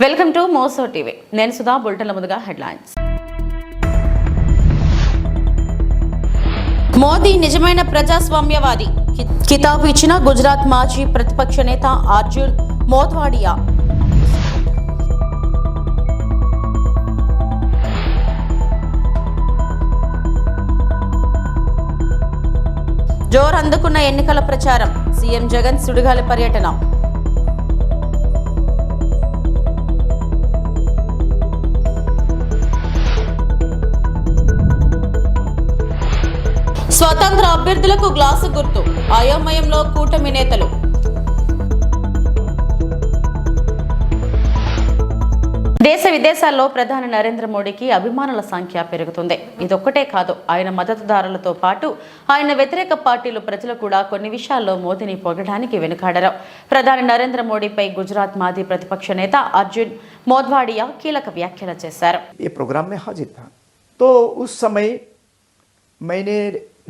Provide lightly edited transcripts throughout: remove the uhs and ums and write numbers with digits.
Welcome to Moussa TV. నేను సుధా. బులెటిన్ల ముందుగా headlines. Modi నిజమైన ప్రజాస్వామ్యవాది కితాబు ఇచ్చిన గుజరాత్ మాజీ ప్రతిపక్ష నేత అర్జున్ మోద్వాడియా. జోరు అందుకున్న ఎన్నికల ప్రచారం. సీఎం జగన్ సుడిగాలి పర్యటన. స్వతంత్ర అభ్యర్థులకు గ్లాసు గుర్తు. అయోమయంలో కూటమి నేతలు. దేశ విదేశాల్లో ప్రధాని నరేంద్ర మోడీకి అభిమానుల సంఖ్య పెరుగుతుంది. ఇదొక్కటే కాదు, ఆయన మద్దతుదారులతో పాటు ఆయన వ్యతిరేక పార్టీలు ప్రజలు కూడా కొన్ని విషయాల్లో మోదీని పొగడానికి వెనుకాడరు. ప్రధాని నరేంద్ర మోడీపై గుజరాత్ మాజీ ప్రతిపక్ష నేత అర్జున్ మోద్వాడియా కీలక వ్యాఖ్యలు చేశారు. ఈ ప్రోగ్రామ్ में हाजिर था तो उस समय मैंने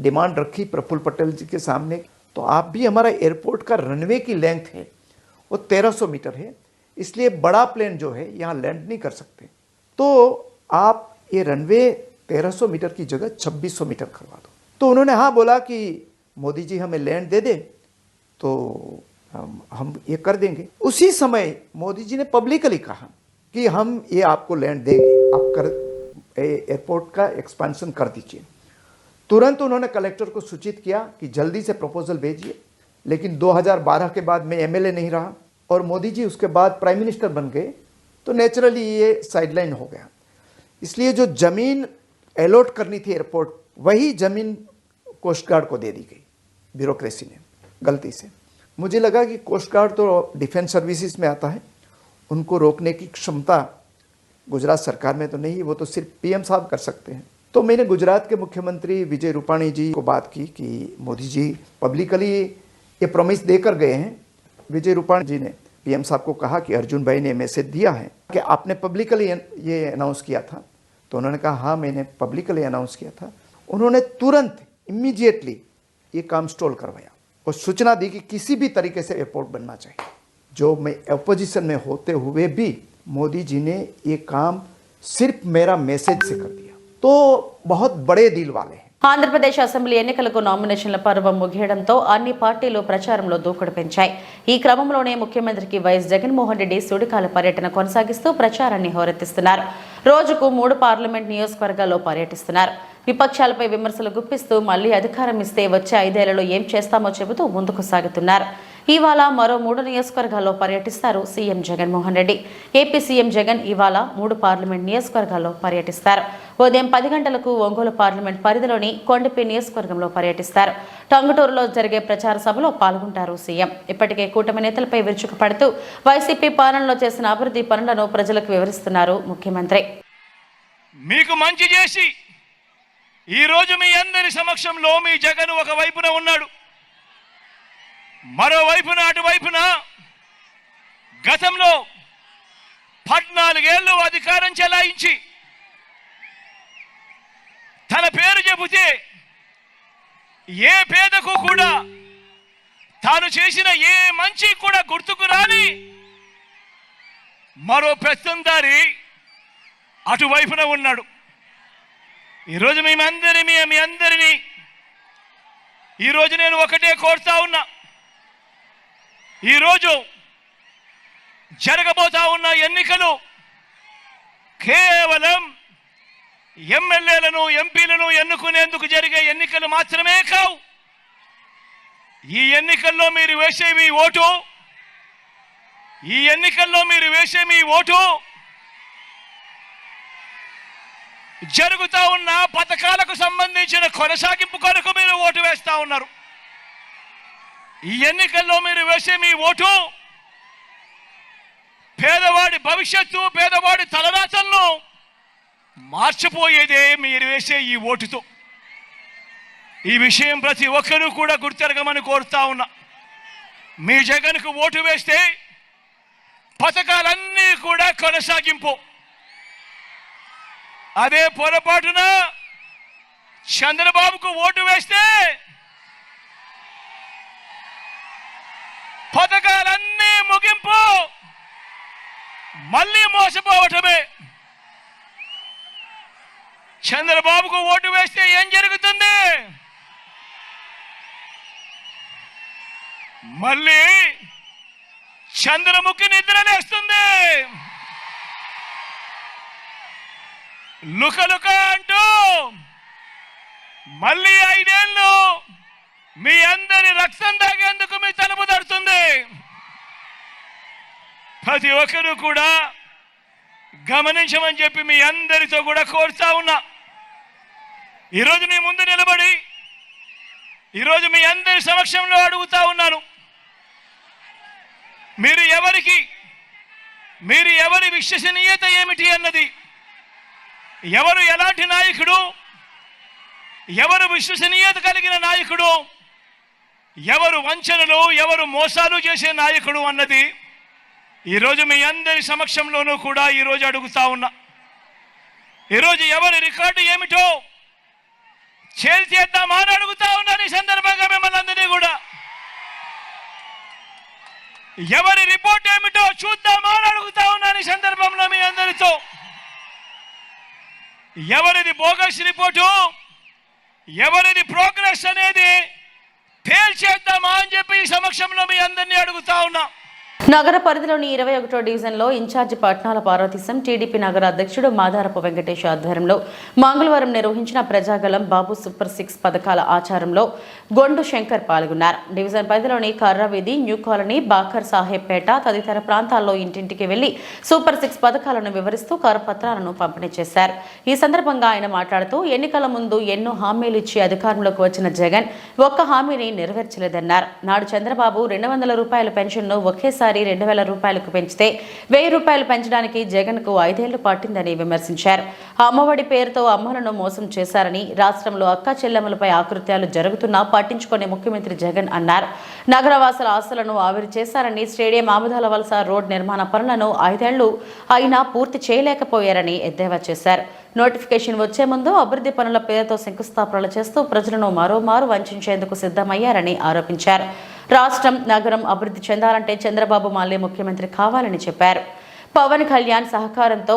डिमांड रखी प्रफुल्ल पटेल जी के सामने, तो आप भी हमारा एयरपोर्ट का रनवे की लेंथ है वो 1300 मीटर है, इसलिए बड़ा प्लेन जो है यहाँ लैंड नहीं कर सकते, तो आप ये रनवे 1300 मीटर की जगह 2600 मीटर करवा दो। तो उन्होंने हाँ बोला कि मोदी जी हमें लैंड दे दे तो हम ये कर देंगे। उसी समय मोदी जी ने पब्लिकली कहा कि हम ये आपको लैंड देंगे, आप कर एयरपोर्ट का एक्सपेंशन कर दीजिए। तुरंत उन्होंने कलेक्टर को सूचित किया कि जल्दी से प्रपोजल भेजिए, लेकिन 2012 के बाद मैं एमएलए नहीं रहा और मोदी जी उसके बाद प्राइम मिनिस्टर बन गए, तो नेचुरली ये साइडलाइन हो गया। इसलिए जो ज़मीन अलॉट करनी थी एयरपोर्ट, वही ज़मीन कोस्ट गार्ड को दे दी गई ब्यूरोक्रेसी ने गलती से। मुझे लगा कि कोस्ट गार्ड तो डिफेंस सर्विसेज में आता है, उनको रोकने की क्षमता गुजरात सरकार में तो नहीं, वो तो सिर्फ पीएम साहब कर सकते हैं। तो मैंने गुजरात के मुख्यमंत्री विजय रूपाणी जी को बात की कि मोदी जी पब्लिकली ये प्रॉमिस देकर गए हैं। विजय रूपाणी जी ने पीएम साहब को कहा कि अर्जुन भाई ने मैसेज दिया है कि आपने पब्लिकली ये अनाउंस किया था, तो उन्होंने कहा हाँ मैंने पब्लिकली अनाउंस किया था। उन्होंने तुरंत इमीडिएटली ये काम स्टॉल करवाया और सूचना दी कि किसी भी तरीके से एयरपोर्ट बनना चाहिए। जो मैं अपोजिशन में होते हुए भी मोदी जी ने ये काम सिर्फ मेरा मैसेज से कर दिया, तो बहुत बड़े दिल वाले हैं। ఆంధ్రప్రదేశ్ అసెంబ్లీ ఎన్నికలకు నామినేషన్ల పర్వం ముగియడంతో అన్ని పార్టీలు ప్రచారంలో దూకుడు పెంచాయి. ఈ క్రమంలోనే ముఖ్యమంత్రికి వైఎస్ జగన్మోహన్ రెడ్డి సుడిగాలి పర్యటన కొనసాగిస్తూ ప్రచారాన్ని హోరెత్తిస్తున్నారు. రోజుకు 3 పార్లమెంట్ నియోజకవర్గాల్లో పర్యటిస్తున్నారు. విపక్షాలపై విమర్శలు గుప్పిస్తూ మళ్లీ అధికారం ఇస్తే వచ్చే 5 ఏళ్లలో ఏం చేస్తామో చెబుతూ ముందుకు సాగుతున్నారు. ఇవాళ మరో 3 నియోజకవర్గాల్లో పర్యటిస్తారు CM Jaganmohan Reddy. AP CM Jagan ఇవాళ 3 పార్లమెంట్ నియోజకవర్గాల్లో పర్యటిస్తారు. ఉదయం 10 గంటలకు ఒంగోలు పార్లమెంట్ పరిధిలోని కొండపి నియోజకవర్గంలో పర్యటిస్తారు. టంగుటూరులో జరిగే ప్రచార సభలో పాల్గొంటారు సీఎం. ఇప్పటికే కూటమి నేతలపై విరుచుకుపడుతూ వైసీపీ పాలనలో చేసిన అభివృద్ధి పనులను ప్రజలకు వివరిస్తున్నారు ముఖ్యమంత్రి. మీకు మంచి చేసి ఈ రోజు మీ అందరి సమక్షంలో మీ జగన్ ఒక వైపున ఉన్నాడు, మరోవైపున అటువైపున గతంలో 14 ఏళ్ళు అధికారం చెలాయించి తన పేరు చెబితే ఏ పేదకు కూడా తాను చేసిన ఏ మంచి కూడా గుర్తుకు రాని మరో పెత్తందారి అటువైపున ఉన్నాడు. ఈరోజు మీ అందరినీ ఈరోజు నేను ఒకటే కోరుతా ఉన్నా, ఈరోజు జరగబోతా ఉన్న ఎన్నికలు కేవలం ఎమ్మెల్యేలను ఎంపీలను ఎన్నుకునేందుకు జరిగే ఎన్నికలు మాత్రమే కావు. ఈ ఎన్నికల్లో మీరు వేసే మీ ఓటు జరుగుతా ఉన్న పథకాలకు సంబంధించిన కొనసాగింపు కొరకు మీరు ఓటు వేస్తా ఉన్నారు. ఈ ఎన్నికల్లో మీరు వేసే మీ ఓటు పేదవాడి భవిష్యత్తు, పేదవాడి తలరాతలను మార్చిపోయేదే మీరు వేసే ఈ ఓటుతో. ఈ విషయం ప్రతి ఒక్కరూ కూడా గుర్తెరగమని కోరుతా ఉన్నా. మీ జగన్కు ఓటు వేస్తే పథకాలన్నీ కూడా కొనసాగింపు. అదే పొరపాటున చంద్రబాబుకు ఓటు వేస్తే పథకాలన్నీ ముగింపు. మళ్ళీ మోసపోవటమే. చంద్రబాబుకు ఓటు వేస్తే ఏం జరుగుతుంది? మళ్ళీ చంద్రముఖి నిద్రలేస్తుంది. లుకలుక అంటూ మళ్ళీ 5 ఏళ్ళు మీ అందరి రక్తం తాగేందుకు మీ తలుపు తడుతుంది. ప్రతి ఒక్కరూ కూడా గమనించమని చెప్పి మీ అందరితో కూడా కోరుతా ఉన్నా. ఈరోజు మీ ముందు నిలబడి ఈరోజు మీ అందరి సమక్షంలో అడుగుతా ఉన్నాను, మీరు ఎవరి విశ్వసనీయత ఏమిటి అన్నది, ఎవరు ఎలాంటి నాయకుడు, ఎవరు విశ్వసనీయత కలిగిన నాయకుడు, ఎవరు వంచనలు ఎవరు మోసాలు చేసే నాయకుడు అన్నది ఈరోజు మీ అందరి సమక్షంలోనూ కూడా ఈరోజు అడుగుతా ఉన్నా. ఈరోజు ఎవరి రికార్డు ఏమిటో చేద్దామా అని అడుగుతా ఉన్నాను. ఈ సందర్భంగా మిమ్మల్ని అందరినీ కూడా ఎవరి రిపోర్ట్ ఏమిటో చూద్దామా అని అడుగుతా ఉన్నాను. ఈ సందర్భంలో మీ అందరితో ఎవరిది బోగస్ రిపోర్టు, ఎవరిది ప్రోగ్రెస్ అనేది తేల్చేద్దామా అని చెప్పి ఈ సమక్షంలో మీ అందరినీ అడుగుతా ఉన్నా. నగర పరిధిలోని 21వ డివిజన్లో ఇన్ఛార్జి పట్నాల పార్వతీశం టీడీపీ నగర అధ్యక్షుడు మాదారపు వెంకటేష్ ఆధ్వర్యంలో మంగళవారం నిర్వహించిన ప్రజాగలం బాబు సూపర్ 6 పథకాల ఆచారంలో గొండు శంకర్ పాల్గొన్నారు. డివిజన్ పరిధిలోని కర్రవీధి, న్యూ కాలనీ, బాకర్ సాహెబ్పేట తదితర ప్రాంతాల్లో ఇంటింటికి వెళ్లి సూపర్ 6 పథకాలను వివరిస్తూ కరపత్రాలను పంపిణీ చేశారు. ఈ సందర్భంగా ఆయన మాట్లాడుతూ ఎన్నికల ముందు ఎన్నో హామీలు ఇచ్చి అధికారంలోకి వచ్చిన జగన్ ఒక్క హామీని నెరవేర్చలేదన్నారు. నాడు చంద్రబాబు 200 రూపాయల పెన్షన్ను ఒకేసారి 2000 రూపాయలకు పెంచితే 1000 రూపాయలు పెంచడానికి జగన్ కు 5 ఏళ్లు పట్టిందని విమర్శించారు. అమ్మఒడి పేరుతో అమ్మలను మోసం చేశారని, రాష్ట్రంలో అక్క చెల్లెమ్మలపై ఆకృత్యాలు జరుగుతున్నా పట్టించుకునే ముఖ్యమంత్రి జగన్ అన్నారు. నగరవాసుల ఆస్తులను ఆవిరి చేశారని, స్టేడియం ఆముదాల వలస రోడ్ నిర్మాణ పనులను 5 ఏళ్లు అయినా పూర్తి చేయలేకపోయారని ఎద్దేవా చేశారు. నోటిఫికేషన్ వచ్చే ముందు అభివృద్ధి పనుల పేరుతో శంకుస్థాపనలు చేస్తూ ప్రజలను మరోమారు వంచేందుకు సిద్ధమయ్యారని ఆరోపించారు. రాష్ట్రం, నగరం అభివృద్ధి చెందాలంటే చంద్రబాబు మళ్లీ ముఖ్యమంత్రి కావాలని చెప్పారు. పవన్ కళ్యాణ్ సహకారంతో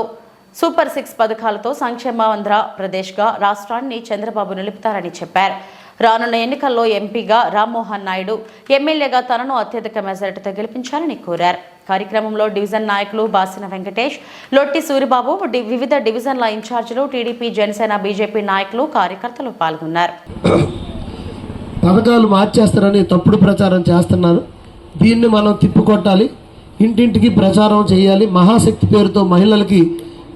సూపర్ 6 పథకాలతో సంక్షేమాంధ్ర ప్రదేశ్గా రాష్ట్రాన్ని చంద్రబాబు నిలుపుతారని చెప్పారు. రానున్న ఎన్నికల్లో ఎంపీగా రామ్మోహన్ నాయుడు, ఎమ్మెల్యేగా తనను అత్యధిక మెజారిటీతో గెలిపించాలని కోరారు. కార్యక్రమంలో డివిజన్ నాయకులు బాసిన వెంకటేష్, లొట్టి సూరిబాబు, వివిధ డివిజన్ల ఇన్ఛార్జీలు, టీడీపీ, జనసేన, బీజేపీ నాయకులు, కార్యకర్తలు పాల్గొన్నారు. పథకాలు మార్చేస్తారని తప్పుడు ప్రచారం చేస్తున్నారు. దీన్ని మనం తిప్పుకొట్టాలి, ఇంటింటికి ప్రచారం చేయాలి. మహాశక్తి పేరుతో మహిళలకి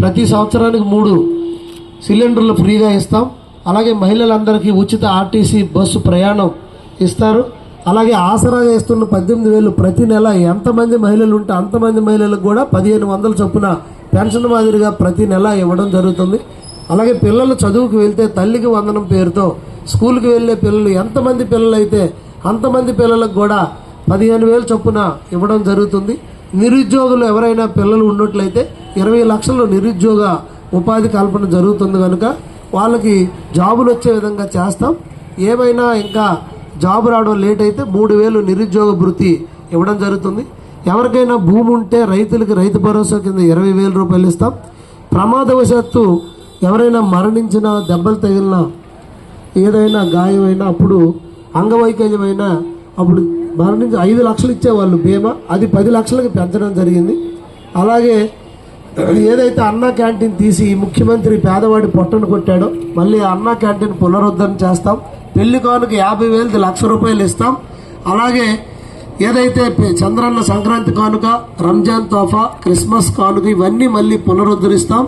ప్రతి సంవత్సరానికి 3 సిలిండర్లు ఫ్రీగా ఇస్తాం. అలాగే మహిళలందరికీ ఉచిత ఆర్టీసీ బస్సు ప్రయాణం ఇస్తారు. అలాగే ఆసరాగా ఇస్తున్న 18,000 ప్రతి నెల ఎంతమంది మహిళలు ఉంటే అంతమంది మహిళలకు కూడా 1500 చొప్పున పెన్షన్ మాదిరిగా ప్రతి నెల ఇవ్వడం జరుగుతుంది. అలాగే పిల్లలు చదువుకు వెళ్తే తల్లికి వందనం పేరుతో స్కూల్కి వెళ్ళే పిల్లలు ఎంతమంది పిల్లలు అయితే అంతమంది పిల్లలకు కూడా 15,000 చొప్పున ఇవ్వడం జరుగుతుంది. నిరుద్యోగులు ఎవరైనా పిల్లలు ఉన్నట్లయితే 20 లక్షలు నిరుద్యోగ ఉపాధి కల్పన జరుగుతుంది. కనుక వాళ్ళకి జాబులు వచ్చే విధంగా చేస్తాం. ఏమైనా ఇంకా జాబు రావడం లేట్ అయితే 3,000 నిరుద్యోగ భృతి ఇవ్వడం జరుగుతుంది. ఎవరికైనా భూమి ఉంటే రైతులకి రైతు భరోసా కింద 20,000 రూపాయలు ఇస్తాం. ప్రమాదవశాత్తు ఎవరైనా మరణించినా, దెబ్బలు తగిలినా, ఏదైనా గాయమైనా, అప్పుడు అంగవైకల్యమైనా అప్పుడు మరణించి 5 లక్షలు ఇచ్చేవాళ్ళు బీమా, అది 10 లక్షలకి పెంచడం జరిగింది. అలాగే ఏదైతే అన్నా క్యాంటీన్ తీసి ముఖ్యమంత్రి పేదవాడి పొట్టను కొట్టాడో మళ్ళీ అన్నా క్యాంటీన్ పునరుద్ధరణ చేస్తాం. పెళ్లి కానుక 50,000 1,00,000 రూపాయలు ఇస్తాం. అలాగే ఏదైతే చంద్రన్న సంక్రాంతి కానుక, రంజాన్ తోఫా, క్రిస్మస్ కానుక ఇవన్నీ మళ్ళీ పునరుద్ధరిస్తాం.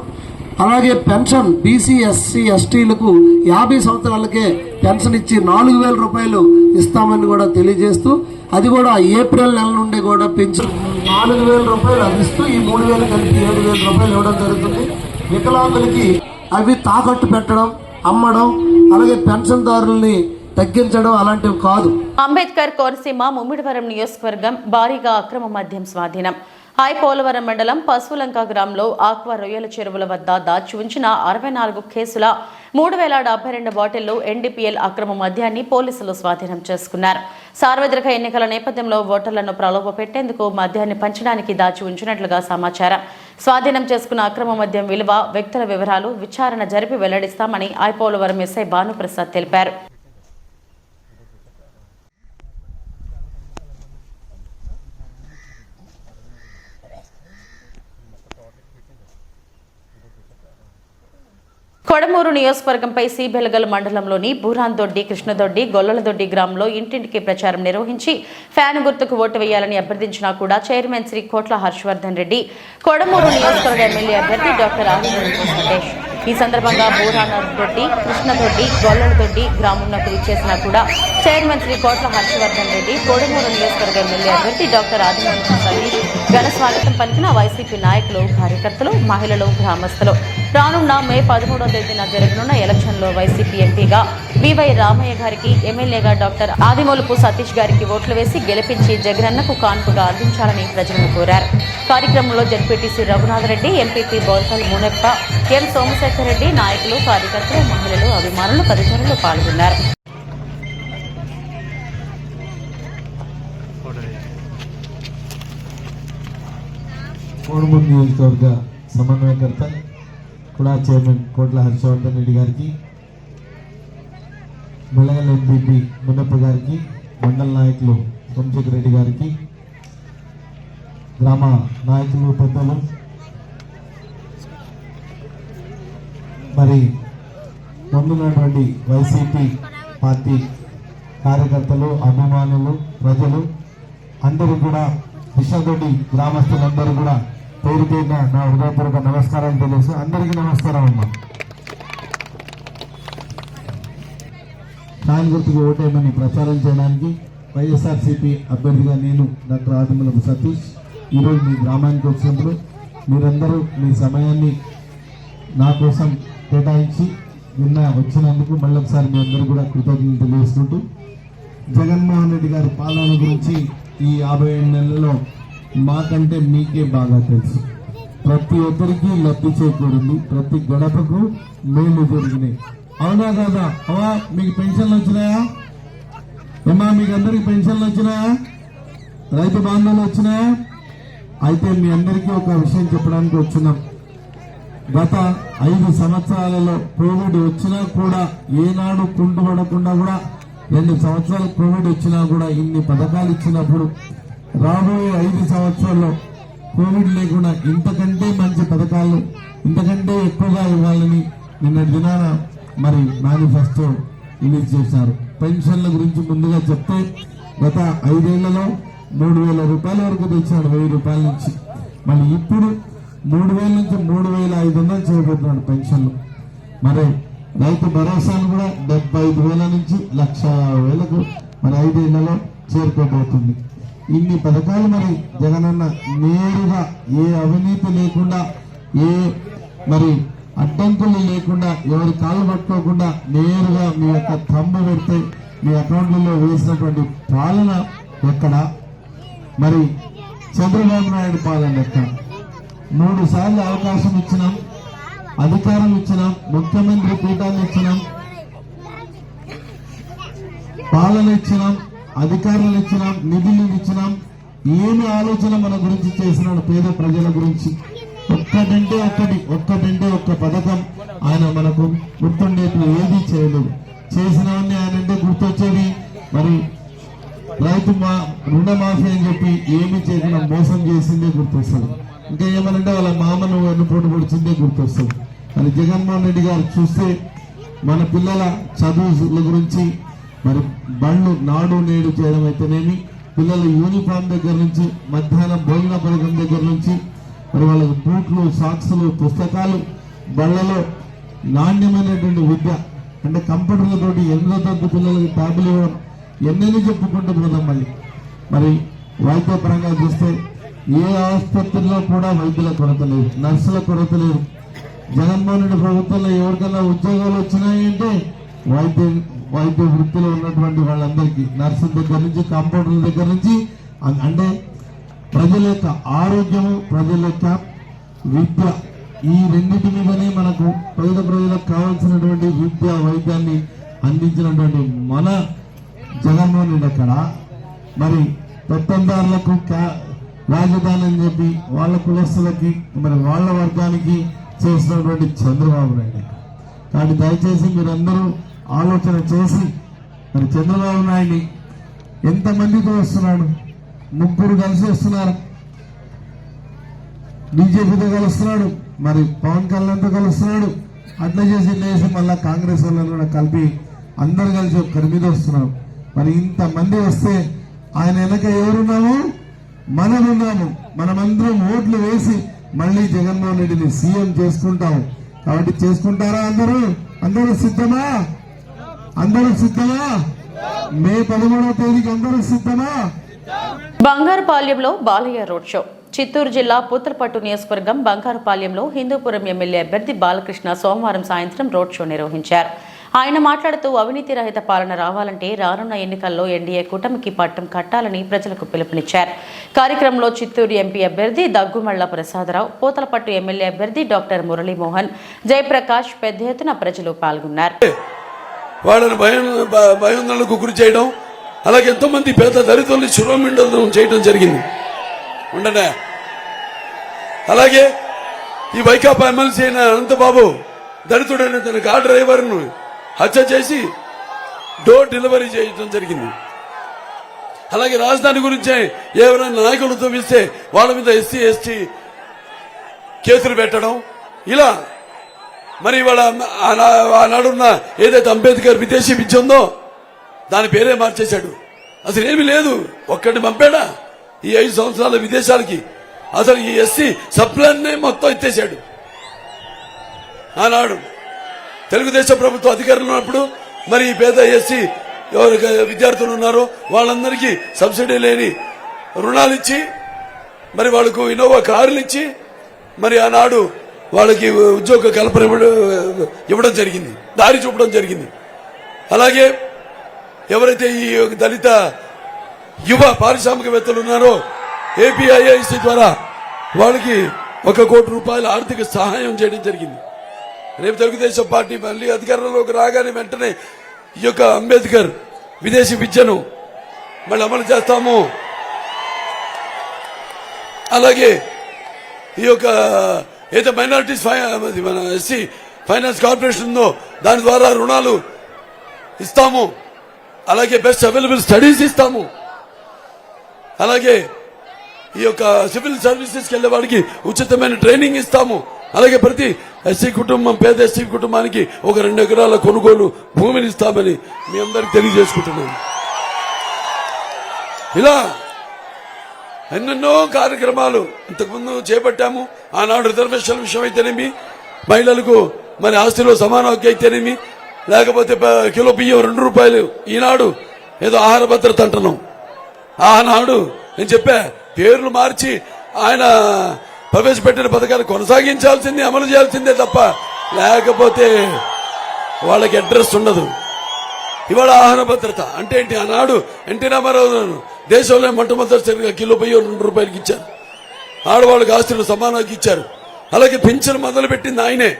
అలాగే పెన్షన్ బీసీ, ఎస్సీ, ఎస్టీలకు 50 సంవత్సరాలకే పెన్షన్ ఇచ్చి 4,000 రూపాయలు ఇస్తామని కూడా తెలియజేస్తూ, అది కూడా ఏప్రిల్ నెల నుండి కూడా పెంచి 4,000 రూపాయలు అందిస్తూ ఈ 3,000 కలిపి 7,000 రూపాయలు ఇవ్వడం జరుగుతుంది. వికలాంగులకి అవి తాకట్టు పెట్టడం, అమ్మడం, అలాగే పెన్షన్దారుల్ని తగ్గించడం అలాంటివి కాదు. అంబేద్కర్ కోనసీమ ముమ్మిడివరం నియోజకవర్గం భారీగా అక్రమ మద్యం స్వాధీనం. పోలవరం మండలం పశువులంక గ్రామంలో ఆక్వా రొయ్యల చెరువుల వద్ద దాచి ఉంచిన 64 కేసుల 3072 బాటిళ్లు ఎన్డీపీఎల్ అక్రమ మద్యాన్ని పోలీసులు స్వాధీనం చేసుకున్నారు. సార్వత్రిక ఎన్నికల నేపథ్యంలో ఓటర్లను ప్రలోభ పెట్టేందుకు మద్యాన్ని పంచడానికి దాచి ఉంచినట్లుగా సమాచారం. స్వాధీనం చేసుకున్న అక్రమ మద్యం విలువ, వ్యక్తుల వివరాలు విచారణ జరిపి వెల్లడిస్తామని పోలవరం ఎస్ఐ భానుప్రసాద్ తెలిపారు. కొడమూరు నియోజకవర్గంపై సిబెలగల్ మండలంలోని బూరాన్దొడ్డి, కృష్ణదొడ్డి, గొల్లలదొడ్డి గ్రామంలో ఇంటింటికి ప్రచారం నిర్వహించి ఫ్యాన్ గుర్తుకు ఓటు వేయాలని అభ్యర్థించినా కూడా చైర్మన్ శ్రీ కోట్ల హర్షవర్ధన్ రెడ్డి, కొడమూరు నియోజకవర్గ ఎమ్మెల్యే అభ్యర్థి డాక్టర్ ఆదిమూలపు సతీష్ ఈ సందర్భంగా బూరాన్దొడ్డి, కృష్ణదొడ్డి, గొల్లలదొడ్డి గ్రామంలోకి విచ్చేసినా కూడా చైర్మన్ శ్రీ కోట్ల హర్షవర్ధన్ రెడ్డి, కొడమూరు నియోజకవర్గ ఎమ్మెల్యే అభ్యర్థి డాక్టర్ ఆదిమూలపు సతీష్ ఘన స్వాగతం పలికిన వైసీపీ నాయకులు, కార్యకర్తలు, మహిళలు, గ్రామస్తులు రానున్న మే 13వ తేదీన జరగనున్న ఎలక్షన్లో వైసీపీ ఎంపీగా బివై రామయ్య గారికి, ఎమ్మెల్యేగా డాక్టర్ ఆదిమూలపు సతీష్ గారికి ఓట్లు వేసి గెలిపించి జగనన్నకు కాన్పుగా అందించాలని ప్రజలను కోరారు. కార్యక్రమంలో జడ్పీటీసీ రఘునాథరెడ్డి, ఎంపీపీ బోల్కల్ మునెప్ప, ఎం సోమశేఖర్ రెడ్డి, నాయకులు, కార్యకర్తలు, మహిళలు, అభిమానులు తదితరులు పాల్గొన్నారు. కోడమూరు నియోజకవర్గ సమన్వయకర్త కూడా చైర్మన్ కోట్ల హర్షవర్ధన్ రెడ్డి గారికి, ములగల్ ఎంపీపీ మునప్ప గారికి, మండల నాయకులు సోమశేఖర్ రెడ్డి గారికి, గ్రామ నాయకులు, పెద్దలు, మరి ముందున్నటువంటి వైసీపీ పార్టీ కార్యకర్తలు, అభిమానులు, ప్రజలు అందరూ కూడా, కృష్ణదొడ్డి గ్రామస్తులందరూ కూడా పేరు పేరున నా హృదయపూర్వక నమస్కారాలు తెలియజేస్తూ అందరికీ నమస్కారం అమ్మా. ఫ్యాన్ గుర్తుకు ఓటేయమని ప్రచారం చేయడానికి వైఎస్ఆర్సీపీ అభ్యర్థిగా నేను డాక్టర్ ఆదిమూలపు సతీష్ ఈరోజు మీ గ్రామానికి వచ్చినప్పుడు మీరందరూ మీ సమయాన్ని నా కోసం కేటాయించి వచ్చినందుకు మళ్ళీ ఒకసారి మీ అందరూ కూడా కృతజ్ఞతలు తెలియజేసుకుంటూ, జగన్మోహన్ రెడ్డి గారి పాలన గురించి ఈ 57 నెలల్లో మాకంటే మీకే బాగా తెలుసు. ప్రతి ఒక్కరికి లబ్ధి చేకూరింది, ప్రతి గడపకు మేలు జరిగినాయి. అవునా కాదా? అవా మీకు పెన్షన్లు వచ్చినాయా? ఏమా మీకు అందరికి పెన్షన్లు వచ్చినాయా? రైతు బాంధవులు వచ్చినాయా? అయితే మీ అందరికీ ఒక విషయం చెప్పడానికి వచ్చినాం. గత 5 సంవత్సరాలలో కోవిడ్ వచ్చినా కూడా ఏనాడు కుంటుపడకుండా కూడా 2 సంవత్సరాలు కోవిడ్ వచ్చినా కూడా ఇన్ని పథకాలు ఇచ్చినప్పుడు రాబోయే 5 సంవత్సరాల్లో కోవిడ్ లేకుండా ఇంతకంటే మంచి పథకాలు, ఇంతకంటే ఎక్కువగా ఇవ్వాలని నిన్న దినాన మరి మేనిఫెస్టో రిలీజ్ చేశారు. పెన్షన్ల గురించి ముందుగా చెప్తే గత 5 ఏళ్లలో 3,000 రూపాయల వరకు తెచ్చాడు, 1000 రూపాయల నుంచి. మళ్ళీ ఇప్పుడు 3,000 నుంచి 3,500 చేయబోతున్నాడు పెన్షన్లు. మరి రైతు భరోసాను కూడా 75,000 నుంచి 1,00,000కు మరి 5 ఏళ్లలో చేరుకోబోతుంది. ఇన్ని పథకాలు మరి జగనన్న నేరుగా ఏ అవినీతి లేకుండా, ఏ మరి అడ్డంకులు లేకుండా, ఎవరి కాళ్ళు పట్టుకోకుండా నేరుగా మీ యొక్క థంబు పెడితే మీ అకౌంట్లలో వేసినటువంటి పాలన ఎక్కడ? మరి చంద్రబాబు నాయుడు పాలన ఎక్కడ? 3 సార్లు అవకాశం ఇచ్చినాం, అధికారం ఇచ్చినాం, ముఖ్యమంత్రి పీఠాన్ని ఇచ్చినాం, పాలన ఇచ్చినాం, అధికారులు ఇచ్చినాం, నిధులు ఇచ్చినాం. ఏమి ఆలోచన మన గురించి చేసినాడు? పేద ప్రజల గురించి ఒక్కటంటే ఒక్క పథకం ఆయన మనకు గుర్తుండేది ఏది చేయలేదు. చేసినవన్నీ ఆయన అంటే గుర్తొచ్చేది మరి రైతు రుణమాఫీ అని చెప్పి ఏమి చేయకుండా మోసం చేసిందే గుర్తొస్తుంది. ఇంకా ఏమనంటే వాళ్ళ మామను వెన్నుపోటు పొడిచిందే గుర్తొస్తుంది. మరి జగన్మోహన్ రెడ్డి గారు చూస్తే మన పిల్లల చదువుల గురించి మరి బళ్ళు నాడు నేడు చేయడం అయితేనేమి, పిల్లల యూనిఫామ్ దగ్గర నుంచి, మధ్యాహ్నం భోజన పథకం దగ్గర నుంచి, మరి వాళ్ళకి బూట్లు, సాక్సులు, పుస్తకాలు, బళ్లలో నాణ్యమైనటువంటి విద్య అంటే కంప్యూటర్లతోటి 8వ తరగతి పిల్లలకి ట్యాబ్లు ఇవ్వడం, ఎన్నెన్ని చెప్పుకుంటూ పోదాం. మరి వైద్య పరంగా చూస్తే ఏ ఆసుపత్రిలో కూడా వైద్యుల కొరత లేదు, నర్సుల కొరత లేదు. జగన్మోహన్ రెడ్డి ప్రభుత్వంలో ఎవరికైనా ఉద్యోగాలు వచ్చినాయంటే వైద్య వృత్తిలో ఉన్నటువంటి వాళ్ళందరికీ, నర్సుల దగ్గర నుంచి, కంపౌండర్ల దగ్గర నుంచి, అంటే ప్రజల యొక్క ఆరోగ్యము, ప్రజల యొక్క విద్య, ఈ రెండింటి మీదనే మనకు ప్రజలకు కావాల్సినటువంటి విద్య వైద్యాన్ని అందించినటువంటి మన జగన్మోహన్ రెడ్డి అక్కడ మరి పెత్తందారులకు రాజధాని అని చెప్పి వాళ్ళ కులస్తులకి మరి వాళ్ళ వర్గానికి చేసినటువంటి చంద్రబాబు నాయుడు. కాబట్టి దయచేసి మీరందరూ ఆలోచన చేసి మరి చంద్రబాబు నాయుడిని ఎంతమందితో వస్తున్నాడు, 3 కలిసి వస్తున్నారు, బీజేపీతో కలుస్తున్నాడు, మరి పవన్ కళ్యాణ్తో కలుస్తున్నాడు, అట్లా చేసి మళ్ళా కాంగ్రెస్ వాళ్ళని కూడా కలిపి అందరు కలిసి ఒక్కరి మీద వస్తున్నారు. మరి ఇంతమంది వస్తే ఆయన వెనక ఎవరున్నాము, మనమున్నాము. మనమందరం ఓట్లు వేసి మళ్ళీ జగన్మోహన్ రెడ్డిని సీఎం చేసుకుంటాము. కాబట్టి చేసుకుంటారా? అందరూ సిద్ధమా? మే 13వ తేదీకి అందరూ సిద్ధమా? బంగారుపాలెంలో బాలయ్య రోడ్ షో. చిత్తూరు జిల్లా పూతలపట్టు నియోజకవర్గం బంగారుపాలెంలో హిందూపురం ఎమ్మెల్యే అభ్యర్థి బాలకృష్ణ సోమవారం సాయంత్రం రోడ్ షో నిర్వహించారు. ఆయన మాట్లాడుతూ అవినీతి రహిత పాలన రావాలంటే రానున్న ఎన్నికల్లో ఎన్డీఏ కూటమికి పట్టం కట్టాలని ప్రజలకు పిలుపునిచ్చారు. కార్యక్రమంలో చిత్తూరు ఎంపీ అభ్యర్థి దగ్గుమళ్ల ప్రసాదరావు, పూతలపట్టు ఎమ్మెల్యే అభ్యర్థి డాక్టర్ మురళీమోహన్, జయప్రకాష్ పెద్ద ఎత్తున ప్రజలు పాల్గొన్నారు. వాళ్ళని భయోందనలకు గురి చేయడం, అలాగే ఎంతో మంది పేద దళితుల్ని శిరోమిండనం చేయడం జరిగింది. ఉండనే అలాగే ఈ వైకాపా ఎమ్మెల్సీ అయిన అనంతబాబు దళితుడైన తన కార్ డ్రైవర్ను హత్య చేసి డోర్ డెలివరీ చేయడం జరిగింది. అలాగే రాజధాని గురించి ఎవరైనా నాయకులు తవ్విస్తే వాళ్ళ మీద ఎస్సీ ఎస్టీ కేసులు పెట్టడం, ఇలా మరి వాళ్ళ ఆనాడున్న ఏదైతే అంబేద్కర్ విదేశీ విద్య ఉందో దాని పేరే మార్చేశాడు. అసలు ఏమీ లేదు, ఒక్కడిని పంపాడా ఈ 5 సంవత్సరాల విదేశాలకి? అసలు ఈ ఎస్సీ సప్లాన్నే మొత్తం ఎత్తేశాడు. ఆనాడు తెలుగుదేశం ప్రభుత్వం అధికారంలో ఉన్నప్పుడు మరి ఈ పేద ఎస్సీ ఎవరు విద్యార్థులు ఉన్నారో వాళ్ళందరికీ సబ్సిడీ లేని రుణాలు ఇచ్చి మరి వాళ్ళకు ఇన్నోవా కార్లు ఇచ్చి మరి ఆనాడు వాళ్ళకి ఉద్యోగ కల్పన ఇవ్వడం జరిగింది, దారి చూపడం జరిగింది. అలాగే ఎవరైతే ఈ దళిత యువ పారిశ్రామికవేత్తలు ఉన్నారో ఏపీఐఐసి ద్వారా వాళ్ళకి 1 కోటి రూపాయల ఆర్థిక సహాయం చేయడం జరిగింది. రేపు తెలుగుదేశం పార్టీ మళ్ళీ అధికారంలోకి రాగానే వెంటనే ఈ యొక్క అంబేద్కర్ విదేశీ విద్యను మళ్ళీ అమలు చేస్తాము. అలాగే ఈ యొక్క ఏదో మైనారిటీస్ మన ఎస్సీ ఫైనాన్స్ కార్పొరేషన్ ఉందో దాని ద్వారా రుణాలు ఇస్తాము. అలాగే బెస్ట్ అవైలబుల్ స్టడీస్ ఇస్తాము. అలాగే ఈ యొక్క సివిల్ సర్వీసెస్కి వెళ్లే వాడికి ఉచితమైన ట్రైనింగ్ ఇస్తాము. అలాగే ప్రతి ఎస్సీ కుటుంబం, పేద ఎస్సీ కుటుంబానికి 2 ఎకరాల కొనుగోలు భూమిని ఇస్తామని మీ అందరికి తెలియజేసుకుంటున్నాను. ఇలా ఎన్నెన్నో కార్యక్రమాలు ఇంతకుముందు చేపట్టాము. ఆనాడు రిజర్వేషన్ విషయం అయితేనేమి, మహిళలకు మరి ఆస్తిలో సమాన హక్కు అయితేనేమి, లేకపోతే కిలో బియ్యం 2 రూపాయలు, ఈనాడు ఏదో ఆహార భద్రత అంటున్నాం. ఆనాడు నేను చెప్పా పేర్లు మార్చి ఆయన ప్రవేశపెట్టిన పథకాలు కొనసాగించాల్సిందే, అమలు చేయాల్సిందే తప్ప లేకపోతే వాళ్ళకి అడ్రస్ ఉండదు. ఇవాళ ఆహార భద్రత అంటే ఏంటి? ఆనాడు ఎన్టీ రామారావు దేశంలో మొట్టమొదటిసారిగా కిలో బియ్యం 2 రూపాయలకి ఇచ్చారు. ఆడవాళ్ళకి ఆస్తులు సమానంగా ఇచ్చారు. అలాగే పింఛను మొదలు పెట్టింది ఆయనే.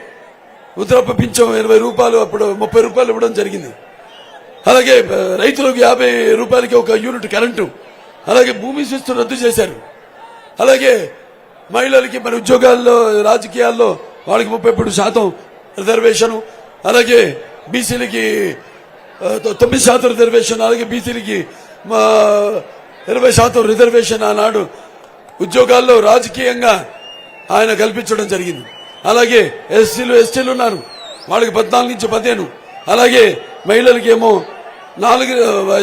వృద్ధాప్య పింఛన్ 20 రూపాయలు, అప్పుడు 30 రూపాయలు ఇవ్వడం జరిగింది. అలాగే రైతులకు 50 రూపాయలకి 1 యూనిట్ కరెంటు. అలాగే భూమి శిస్తు రద్దు చేశారు. అలాగే మహిళలకి మరి ఉద్యోగాల్లో, రాజకీయాల్లో వాళ్ళకి 33% రిజర్వేషన్, అలాగే బీసీలకి 9% రిజర్వేషన్, అలాగే బీసీలకి 20% రిజర్వేషన్ ఆనాడు ఉద్యోగాల్లో రాజకీయంగా ఆయన కల్పించడం జరిగింది. అలాగే ఎస్టీలు ఉన్నారు, వాళ్ళకి 14 నుంచి 15. అలాగే మహిళలకి ఏమో 4,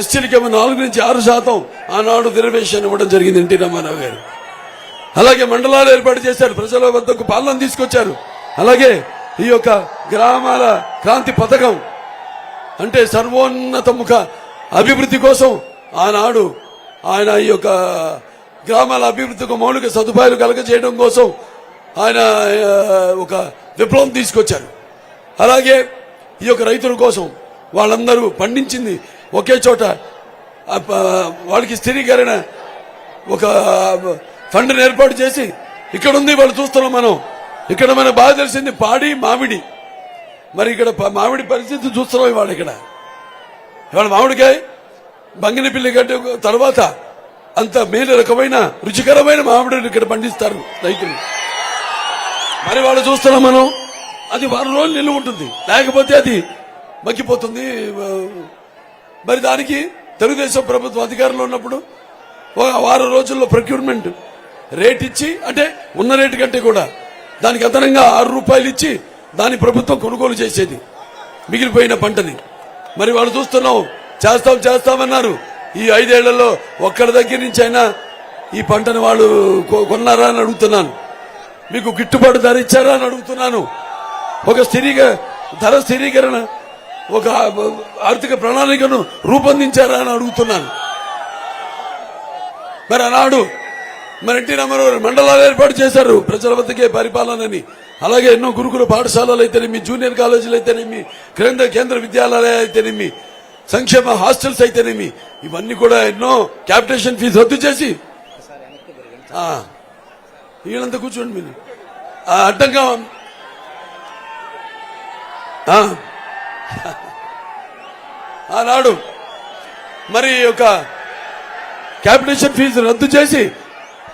ఎస్టీలకేమో 4 నుంచి 6% ఆనాడు రిజర్వేషన్ ఇవ్వడం జరిగింది ఎన్టీ రామారావు గారు. అలాగే మండలాలు ఏర్పాటు చేశారు, ప్రజల వద్దకు పాలన తీసుకొచ్చారు. అలాగే ఈ యొక్క గ్రామాల క్రాంతి పథకం అంటే సర్వోన్నతముఖ అభివృద్ధి కోసం ఆనాడు ఆయన ఈ యొక్క గ్రామాల అభివృద్ధికి మౌలిక సదుపాయాలు కలగజేయడం కోసం ఆయన ఒక విప్లవం తీసుకొచ్చారు. అలాగే ఈ యొక్క రైతుల కోసం వాళ్ళందరూ పండించింది ఒకే చోట వాళ్ళకి స్థిరీకరణ ఒక ఫండ్ని ఏర్పాటు చేసి ఇక్కడ ఉంది వాళ్ళు చూస్తున్నాం మనం. ఇక్కడ మనకు బాగా తెలిసింది పాడి మామిడి. మరి ఇక్కడ మామిడి పరిస్థితి చూస్తున్నాం ఇవాళ. ఇవాళ మామిడికాయ బంగినపిల్లి గడ్డ తర్వాత అంత మేలు రకమైన రుచికరమైన మామిడిని ఇక్కడ పండిస్తారు రైతులు. మరి వాళ్ళు చూస్తున్నాం మనం. అది వారం రోజులు నిల్వ ఉంటుంది, లేకపోతే అది మగ్గిపోతుంది. మరి దానికి తెలుగుదేశం ప్రభుత్వం అధికారంలో ఉన్నప్పుడు వారం రోజుల్లో ప్రొక్యూర్మెంట్ రేట్ ఇచ్చి, అంటే ఉన్న రేటు కంటే కూడా దానికి అదనంగా 6 రూపాయలు ఇచ్చి దాని ప్రభుత్వం కొనుగోలు చేసేది మిగిలిపోయిన పంటని. మరి వాళ్ళు చూస్తున్నాం, చేస్తామన్నారు. ఈ 5 ఏళ్లలో ఒక్కడి దగ్గర నుంచి అయినా ఈ పంటను వాళ్ళు కొన్నారా అని అడుగుతున్నాను. మీకు గిట్టుబాటు ధర ఇచ్చారా అని అడుగుతున్నాను. ఒక ధర స్థిరీకరణ, ఒక ఆర్థిక ప్రణాళికను రూపొందించారా అని అడుగుతున్నాను. మరి ఆనాడు ఎన్టీ రామారావు మండలాలు ఏర్పాటు చేశారు, ప్రజల వద్దకే పరిపాలనని. అలాగే ఎన్నో గురుకుల పాఠశాలలు అయితేనేమి, జూనియర్ కాలేజీలు అయితేనేమి, కేంద్ర విద్యాలయాలు అయితేనేమి, సంక్షేమ హాస్టల్స్ అయితేనేమి, ఇవన్నీ కూడా ఎన్నో క్యాపిటేషన్ ఫీజు రద్దు చేసి వీళ్ళంతా కూర్చోండి మీరు అడ్డంగా ఆనాడు మరి ఒక క్యాపిటేషన్ ఫీజు రద్దు చేసి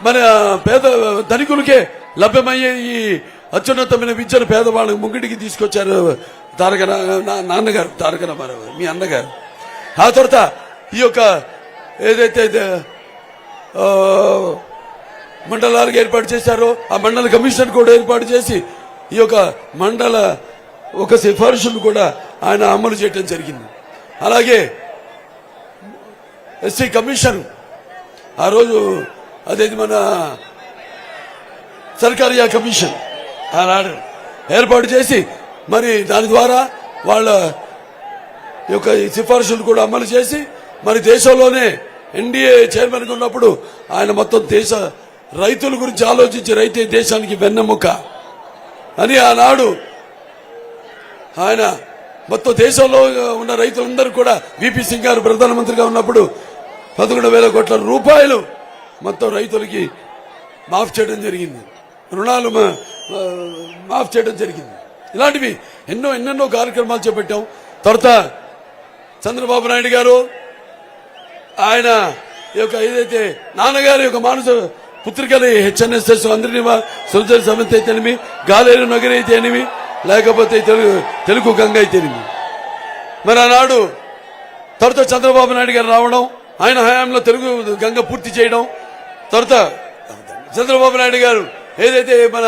మన పేద ధనికులకే లభ్యమయ్యే ఈ అత్యున్నతమైన విద్యను పేదవాళ్ళకి ముంగిటికి తీసుకొచ్చారు నాన్నగారు తారక రామారావు, మీ అన్నగారు. ఆ తర్వాత ఈ యొక్క ఏదైతే మండలాలకు ఏర్పాటు చేశారో ఆ మండల కమిషన్ కూడా ఏర్పాటు చేసి ఈ యొక్క మండల ఒక సిఫార్సును కూడా ఆయన అమలు చేయడం జరిగింది. అలాగే ఎస్సీ కమిషన్ ఆ రోజు అదేది మన సర్కారియా కమిషన్ ఆనాడు ఏర్పాటు చేసి మరి దాని ద్వారా వాళ్ళ యొక్క సిఫార్సులు కూడా అమలు చేసి మరి దేశంలోనే ఎన్డీఏ చైర్మన్ గా ఉన్నప్పుడు ఆయన మొత్తం దేశ రైతుల గురించి ఆలోచించి రైతే దేశానికి వెన్నెముక అని ఆనాడు ఆయన మొత్తం దేశంలో ఉన్న రైతులందరూ కూడా విపి సింగ్ గారు ప్రధానమంత్రిగా ఉన్నప్పుడు 11,000 కోట్ల రూపాయలు మొత్తం రైతులకి మాఫ్ చేయడం జరిగింది, రుణాలు మాఫ్ చేయడం జరిగింది. ఇలాంటివి ఎన్నెన్నో కార్యక్రమాలు చేపట్టాం. తర్వాత చంద్రబాబు నాయుడు గారు ఆయన యొక్క ఏదైతే నాన్నగారి యొక్క మానస పుత్రికలు హెచ్ఎన్ఎస్ఎస్ అందరినీ సృజన సమితి అయితేనేమి, గాలేరు నగరి అయితేనేమి, లేకపోతే తెలుగు గంగ అయితేనేమి. మరి ఆనాడు తర్వాత చంద్రబాబు నాయుడు గారు రావడం, ఆయన హయాంలో తెలుగు గంగ పూర్తి చేయడం, తర్వాత చంద్రబాబు నాయుడు గారు ఏదైతే మన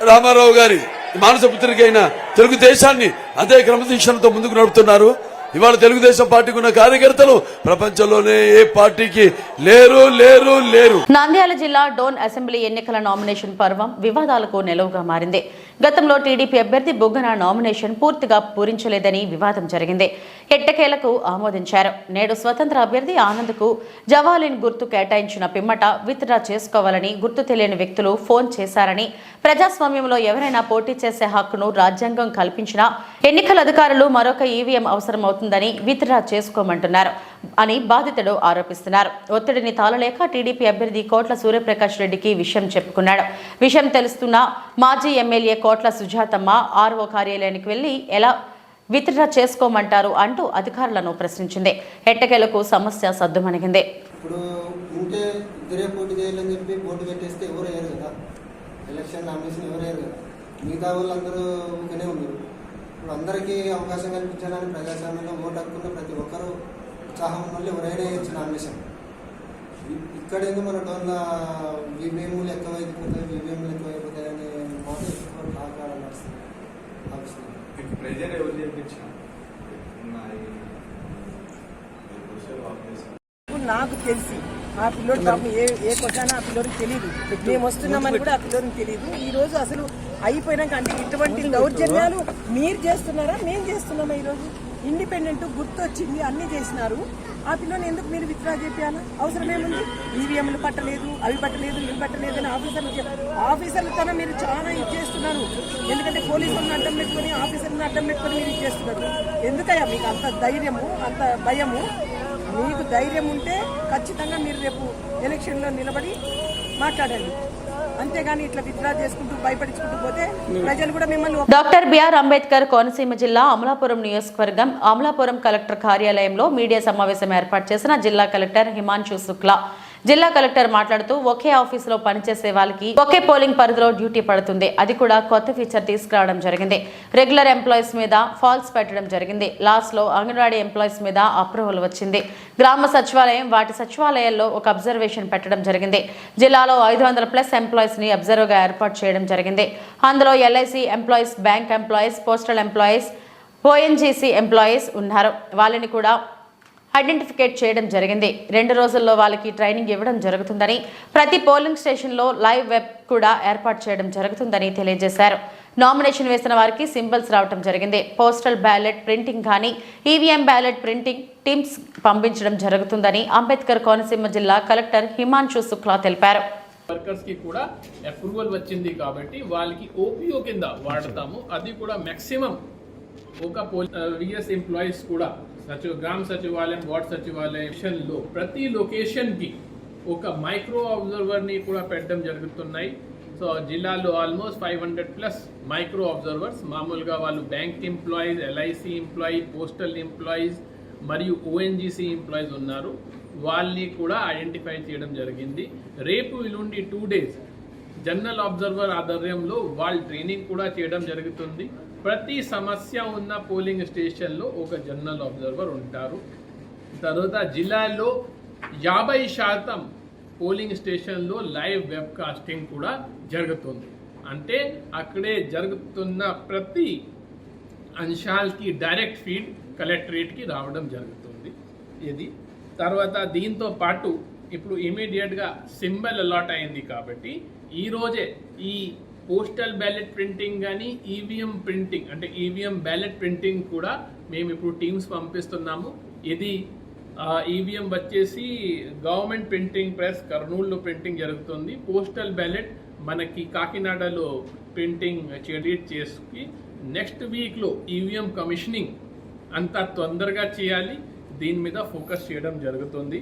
రామారావు గారి మానస పుత్రిక అయిన తెలుగుదేశాన్ని అదే క్రమశిక్షణతో ముందుకు నడుపుతున్నారు. ఇవాళ తెలుగుదేశం పార్టీకి ఉన్న కార్యకర్తలు ప్రపంచంలోనే ఏ పార్టీకి లేరు. నంద్యాల జిల్లా డోన్ అసెంబ్లీ ఎన్నికల నామినేషన్ పర్వం వివాదాలకు నెలవుగా మారింది. గతంలో టీడీపీ అభ్యర్థి బుగ్గన నామినేషన్ పూర్తిగా పూరించలేదని వివాదం జరిగింది. ఎట్టకేలకు ఆమోదించారు. నేడు స్వతంత్ర అభ్యర్థి ఆనంద్కు జవాలిన్ గుర్తు కేటాయించిన పిమ్మట విత్డ్రా చేసుకోవాలని గుర్తు తెలియని వ్యక్తులు ఫోన్ చేశారని, ప్రజాస్వామ్యంలో ఎవరైనా పోటీ చేసే హక్కును రాజ్యాంగం కల్పించినా ఎన్నికల అధికారులు మరొక ఈవీఎం అవసరమవుతుందని విత్డ్రా చేసుకోమంటున్నారు అని బాధితుడు ఆరోపిస్తున్నారు. ఒత్తిడిని తాళలేక టీడీపీ అభ్యర్థి కోట్ల సూర్యప్రకాష్ రెడ్డికి విషయం చెప్పుకున్నాడు. విషయం తెలుస్తున్న మాజీ ఎమ్మెల్యే కోట్ల సుజాతమ్మ ఆర్ఓ కార్యాలయానికి వెళ్లి ఎలా విత్డ్రా చేసుకోమంటారు అంటూ అధికారులను ప్రశ్నించింది. ఎట్టకేలకు సమస్య సద్దుమణిగింది. ఇప్పుడు ఉంటే ఇద్దరే పోటీ చేయాలని చెప్పి పోటీ పెట్టేస్తే ఎవరు అయ్యారు కదా, ఎలక్షన్ నామినేషన్ ఎవరు అయ్యారు కదా, మిగతా వాళ్ళందరూ ఊరికనే ఉన్నారు. ఇప్పుడు అందరికీ అవకాశం కల్పించడానికి ప్రజాస్వామ్యంలో ఓటు హక్కున్న ప్రతి ఒక్కరూ ఉత్సాహం మళ్ళీ ఎవరైనా వేయచ్చు నామినేషన్. ఇక్కడ ఏందో మన డోన్ల ఈవీఎంలు ఎక్కువైపోతాయి అనే మాట ఎక్కువ నడుస్తుంది. నాకు తెలిసి ఆ పిల్లోడు పాపం ఏ కొట్టానో ఆ పిల్లోడికి తెలియదు, మేము వస్తున్నామని కూడా ఆ పిల్లోడికి తెలియదు. ఈ రోజు అసలు అయిపోయినాక అంటే ఇటువంటి దౌర్జన్యాలు మీరు చేస్తున్నారా మేము చేస్తున్నామా? ఈరోజు ఇండిపెండెంట్ గుర్తు వచ్చింది, అన్ని చేసినారు. ఆ పిల్లని ఎందుకు మీరు విత్డ్రా చేయాలా? అవసరం ఏముంది? ఈవీఎంలు పట్టలేదు, అవి పట్టలేదు, ఇవి పట్టలేదు అని ఆఫీసర్లతో మీరు చాలా ఇది చేస్తున్నారు. ఎందుకంటే పోలీసులను అడ్డం పెట్టుకుని ఆఫీసర్లను అడ్డం పెట్టుకుని మీరు ఇది చేస్తున్నారు. ఎందుకయ్యా మీకు అంత ధైర్యము, అంత భయము? మీకు ధైర్యం ఉంటే ఖచ్చితంగా మీరు రేపు ఎలక్షన్లో నిలబడి మాట్లాడండి. అంతేగాని ఇట్లా విత్డ్రా చేసుకుంటూ భయపడించుకుంటూ పోతే ప్రజలు కూడా మిమ్మల్ని డాక్టర్ బిఆర్ అంబేద్కర్ కోనసీమ జిల్లా అమలాపురం నియోజకవర్గం అమలాపురం కలెక్టర్ కార్యాలయంలో మీడియా సమావేశం ఏర్పాటు చేసిన జిల్లా కలెక్టర్ హిమాన్షు శుక్లా. జిల్లా కలెక్టర్ మాట్లాడుతూ ఒకే ఆఫీసులో పనిచేసే వాళ్ళకి ఒకే పోలింగ్ పరిధిలో డ్యూటీ పడుతుంది. అది కూడా కొత్త ఫీచర్ తీసుకురావడం జరిగింది. రెగ్యులర్ ఎంప్లాయీస్ మీద ఫాల్స్ పెట్టడం జరిగింది. లాస్ట్ లో అంగన్వాడీ ఎంప్లాయీస్ మీద అప్రూవల్ వచ్చింది. గ్రామ సచివాలయం వాటి సచివాలయాల్లో ఒక అబ్జర్వేషన్ పెట్టడం జరిగింది. జిల్లాలో 500+ ఎంప్లాయీస్ ని అబ్జర్వర్ గా ఏర్పాటు చేయడం జరిగింది. అందులో LIC employees, bank employees, postal employees, ONGC employees ఉన్నారు. వాళ్ళని కూడా ఐడెంటిఫికేట్ చేయడం జరిగింది. 2 రోజుల్లో వాళ్ళకి ట్రైనింగ్ ఇవ్వడం జరుగుతుందని, ప్రతి పోలింగ్ స్టేషన్లో లైవ్ వెబ్ కూడా ఏర్పాటు చేయడం జరుగుతుందని తెలియజేశారు. నామినేషన్ వేసిన వారికి సింబల్స్ రావడం జరిగింది. పోస్టల్ బ్యాలెట్ ప్రింటింగ్ కానీ ఈవీఎం బ్యాలెట్ ప్రింటింగ్ టీమ్స్ పంపించడం జరుగుతుందని అంబేద్కర్ కోనసీమ జిల్లా కలెక్టర్ హిమాన్షు శుక్లా తెలిపారు. వర్కర్స్ కి కూడా అప్రూవల్ వచ్చింది కాబట్టి వాళ్ళకి ఓపీఓ కింద వాడతాము. అది కూడా మాక్సిమం ఒక విఎస్ ఎంప్లాయీస్ కూడా గ్రామ సచివాలయం, వార్డ్ సచివాలయంలో ప్రతి లొకేషన్ కి ఒక మైక్రో అబ్జర్వర్ ని కూడా పెట్టడం జరుగుతున్నాయి. సో జిల్లాలో ఆల్మోస్ట్ 500+ మైక్రో అబ్జర్వర్స్, మామూలుగా వాళ్ళు bank employees, LIC employee, postal employees మరియు ఓఎన్జీసీ ఎంప్లాయీస్ ఉన్నారు. వాళ్ళని కూడా ఐడెంటిఫై చేయడం జరిగింది. రేపు ఎల్లుండి 2 days జనరల్ అబ్జర్వర్ ఆధ్వర్యంలో వాళ్ళ ట్రైనింగ్ కూడా చేయడం జరుగుతుంది. ప్రతి సమస్య ఉన్న పోలింగ్ స్టేషన్లో ఒక జనరల్ అబ్జర్వర్ ఉంటారు. తర్వాత జిల్లాలో 50% పోలింగ్ స్టేషన్లో లైవ్ వెబ్కాస్టింగ్ కూడా జరుగుతుంది. అంటే అక్కడే జరుగుతున్న ప్రతి అంశాలకి డైరెక్ట్ ఫీడ్ కలెక్టరేట్కి రావడం జరుగుతుంది. ఇది తర్వాత దీంతో పాటు ఇప్పుడు ఇమీడియట్గా సింబల్ అలాట్ అయింది కాబట్టి ఈరోజే ఈ పోస్టల్ బ్యాలెట్ ప్రింటింగ్ కానీ ఈవీఎం ప్రింటింగ్ అంటే ఈవీఎం బ్యాలెట్ ప్రింటింగ్ కూడా మేము ఇప్పుడు టీమ్స్ పంపిస్తున్నాము. ఇది ఈవీఎం వచ్చేసి గవర్నమెంట్ ప్రింటింగ్ ప్రెస్ కర్నూలులో ప్రింటింగ్ జరుగుతుంది. పోస్టల్ బ్యాలెట్ మనకి కాకినాడలో ప్రింటింగ్ చేసి నెక్స్ట్ వీక్లో ఈవీఎం కమిషనింగ్ అంతా తొందరగా చేయాలి. దీని మీద ఫోకస్ చేయడం జరుగుతుంది.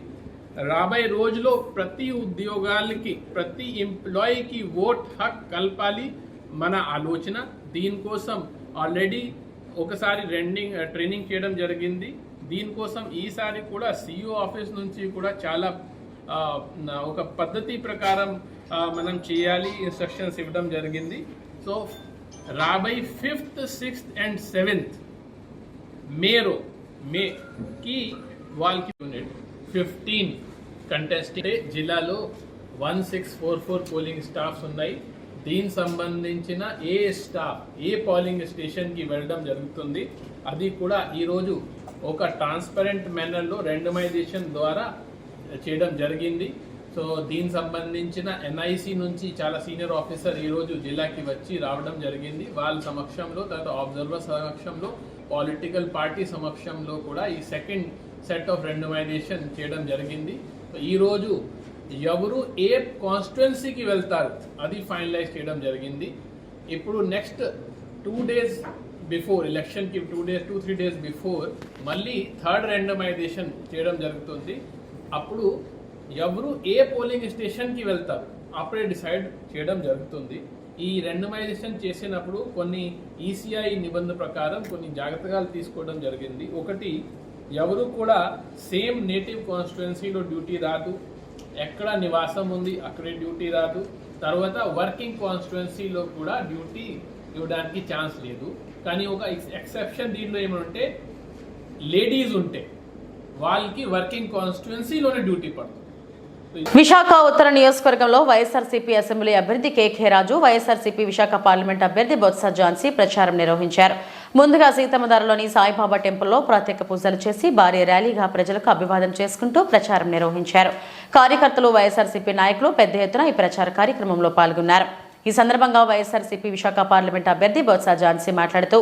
రాబోయే రోజులో ప్రతి ఉద్యోగాలకి, ప్రతి ఎంప్లాయీకి ఓట్ హక్ కల్పాలి మన ఆలోచన. దీనికోసం ఆల్రెడీ ఒకసారి ట్రైనింగ్ చేయడం జరిగింది. దీనికోసం ఈసారి కూడా సిఇఓ ఆఫీస్ నుంచి కూడా చాలా ఒక పద్ధతి ప్రకారం మనం చేయాలి ఇన్స్ట్రక్షన్స్ ఇవ్వడం జరిగింది. సో రాబోయే 5th, 6th and 7th మేకి వాళ్ళకి 15 కంటెస్టెంట్ జిల్లాలో 1644 పోలింగ్ స్టాఫ్స్ ఉన్నాయి. దీనికి సంబంధించిన ఏ పోలింగ్ స్టేషన్కి వెళ్ళడం జరుగుతుంది. అది కూడా ఈరోజు ఒక ట్రాన్స్పరెంట్ మేనర్లో రెండమైజేషన్ ద్వారా చేయడం జరిగింది. సో దీనికి సంబంధించిన ఎన్ఐసి నుంచి చాలా సీనియర్ ఆఫీసర్ ఈరోజు జిల్లాకి వచ్చి రావడం జరిగింది. వాళ్ళ సమక్షంలో, తర్వాత ఆబ్జర్వర్ సమక్షంలో, పొలిటికల్ పార్టీ సమక్షంలో కూడా ఈ సెకండ్ సెట్ ఆఫ్ రెండమైజేషన్ చేయడం జరిగింది. ఈరోజు ఎవరు ఏ కాన్స్టిట్యుయెన్సీకి వెళ్తారు అది ఫైనలైజ్ చేయడం జరిగింది. ఇప్పుడు నెక్స్ట్ 2 days బిఫోర్ ఎలక్షన్కి 2-3 days బిఫోర్ మళ్ళీ థర్డ్ రెండమైజేషన్ చేయడం జరుగుతుంది. అప్పుడు ఎవరు ఏ పోలింగ్ స్టేషన్కి వెళ్తారు అప్పుడే డిసైడ్ చేయడం జరుగుతుంది. ఈ రెండమైజేషన్ చేసినప్పుడు కొన్ని ఈసీఐ నిబంధన ప్రకారం కొన్ని జాగ్రత్తలు తీసుకోవడం జరిగింది. ఒకటి, ఎవరు కూడా సేమ్ నేటివ్ కాన్స్టిట్యుయెన్సీలో డ్యూటీ రాదు, ఎక్కడ నివాసం ఉంది అక్కడే డ్యూటీ రాదు. తర్వాత వర్కింగ్ కాన్స్టిట్యుయెన్సీలో కూడా డ్యూటీ ఇవ్వడానికి ఛాన్స్ లేదు. కానీ ఒక ఎక్సెప్షన్ దీంట్లో ఏమంటే లేడీస్ ఉంటే వాళ్ళకి వర్కింగ్ కాన్స్టిట్యుయెన్సీలోనే డ్యూటీ పడుతుంది. విశాఖ ఉత్తర నియోజకవర్గంలో వైఎస్ఆర్సీపీ అసెంబ్లీ అభ్యర్థి కేకే రాజు, వైఎస్ఆర్సీపీ విశాఖ పార్లమెంట్ అభ్యర్థి బొత్స ఝాన్సీ ప్రచారం నిర్వహించారు. ముందుగా సీతమ్మధారలోని సాయిబాబా టెంపుల్లో ప్రత్యేక పూజలు చేసి భారీ ర్యాలీగా ప్రజలకు అభివాదం చేసుకుంటూ ప్రచారం నిర్వహించారు. కార్యకర్తలు, వైఎస్ఆర్సీపీ నాయకులు పెద్ద ఎత్తున ఈ ప్రచార కార్యక్రమంలో పాల్గొన్నారు. ఈ సందర్భంగా వైఎస్ఆర్సీపీ విశాఖ పార్లమెంట్ అభ్యర్థి బొత్స ఝాన్సీ మాట్లాడుతూ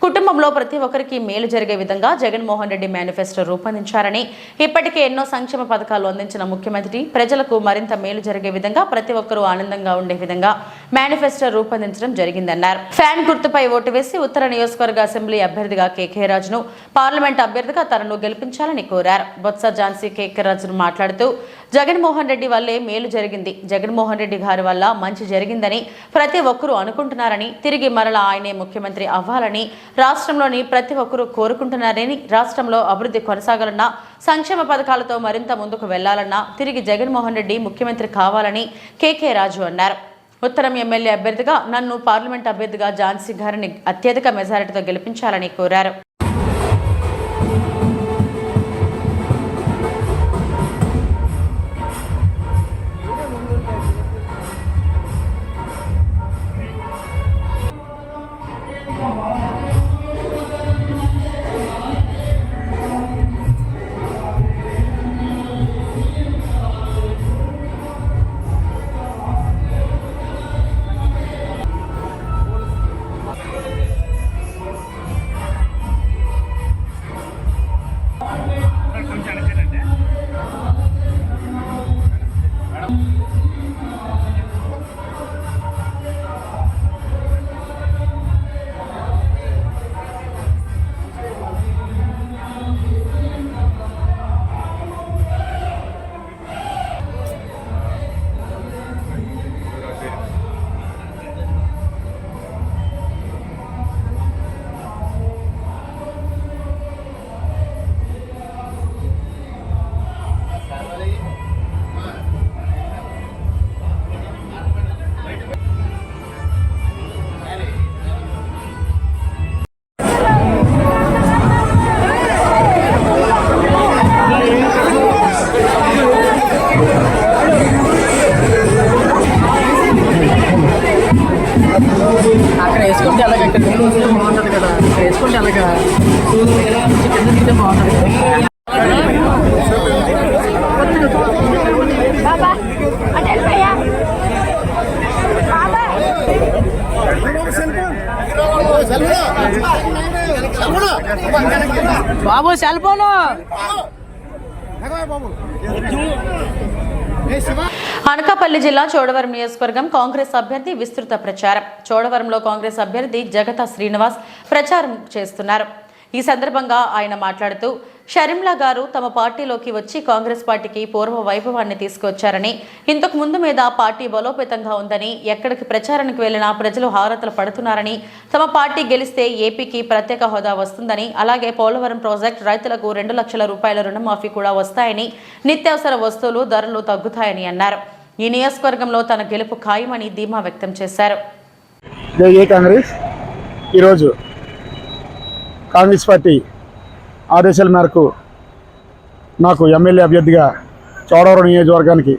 కుటుంబంలో ప్రతి ఒక్కరికి మేలు జరిగే విధంగా జగన్మోహన్ రెడ్డి మేనిఫెస్టో రూపొందించారని, ఇప్పటికే ఎన్నో సంక్షేమ పథకాలు అందించిన ముఖ్యమంత్రి ప్రజలకు మరింత మేలు జరిగే విధంగా ప్రతి ఒక్కరూ ఆనందంగా ఉండే విధంగా మేనిఫెస్టో రూపొందించడం జరిగిందన్నారు. ఫ్యాన్ గుర్తుపై ఓటు వేసి ఉత్తర నియోజకవర్గ అసెంబ్లీ అభ్యర్థిగా కేకే రాజును, పార్లమెంట్ అభ్యర్థిగా తనను గెలిపించాలని కోరారు. బొత్స ఝాన్సీ కేకే రాజును మాట్లాడుతూ జగన్మోహన్ రెడ్డి వల్లే మేలు జరిగింది, జగన్మోహన్ రెడ్డి గారి వల్ల మంచి జరిగిందని ప్రతి ఒక్కరూ అనుకుంటున్నారని, తిరిగి మరలా ఆయనే ముఖ్యమంత్రి అవ్వాలని రాష్ట్రంలోని ప్రతి ఒక్కరూ కోరుకుంటున్నారని, రాష్ట్రంలో అభివృద్ధి కొనసాగాలన్నా, సంక్షేమ పథకాలతో మరింత ముందుకు వెళ్లాలన్నా తిరిగి జగన్మోహన్ రెడ్డి ముఖ్యమంత్రి కావాలని కేకే రాజు అన్నారు. ఉత్తరం ఎమ్మెల్యే అభ్యర్థిగా నన్ను పార్లమెంట్ అభ్యర్థిగా ఝాన్సీ గారిని అత్యధిక మెజారిటీతో గెలిపించాలని కోరారు. అక్కడ వేసుకుంటే అలాగ ఇక్కడ బాగుంటుంది కదా, అక్కడ వేసుకుంటే అలాగా కింద దిగితే బాగుంటుంది కదా. బాబు సెల్ ఫోన్ అనకాపల్లి జిల్లా చోడవరం నియోజకవర్గం కాంగ్రెస్ అభ్యర్థి విస్తృత ప్రచారం. చోడవరంలో కాంగ్రెస్ అభ్యర్థి జగతా శ్రీనివాస్ ప్రచారం చేస్తున్నారు. ఈ సందర్భంగా ఆయన మాట్లాడుతూ షర్మిలా గారు తమ పార్టీలోకి వచ్చి కాంగ్రెస్ పార్టీకి పూర్వ వైభవాన్ని తీసుకొచ్చారని, ఇంతకు ముందు మీద పార్టీ బలోపేతంగా ఉందని, ఎక్కడికి ప్రచారానికి వెళ్లినా ప్రజలు హారతలు పడుతున్నారని, తమ పార్టీ గెలిస్తే ఏపీకి ప్రత్యేక హోదా వస్తుందని, అలాగే పోలవరం ప్రాజెక్టు రైతులకు 2 లక్షల రూపాయల రుణమాఫీ కూడా వస్తాయని, నిత్యావసర వస్తువులు ధరలు తగ్గుతాయని అన్నారు. ఈ నియోజకవర్గంలో తన గెలుపు ఖాయమని ధీమా వ్యక్తం చేశారు. ఈరోజు కాంగ్రెస్ పార్టీ ఆదేశాల మేరకు నాకు ఎమ్మెల్యే అభ్యర్థిగా చోడవరం నియోజకవర్గానికి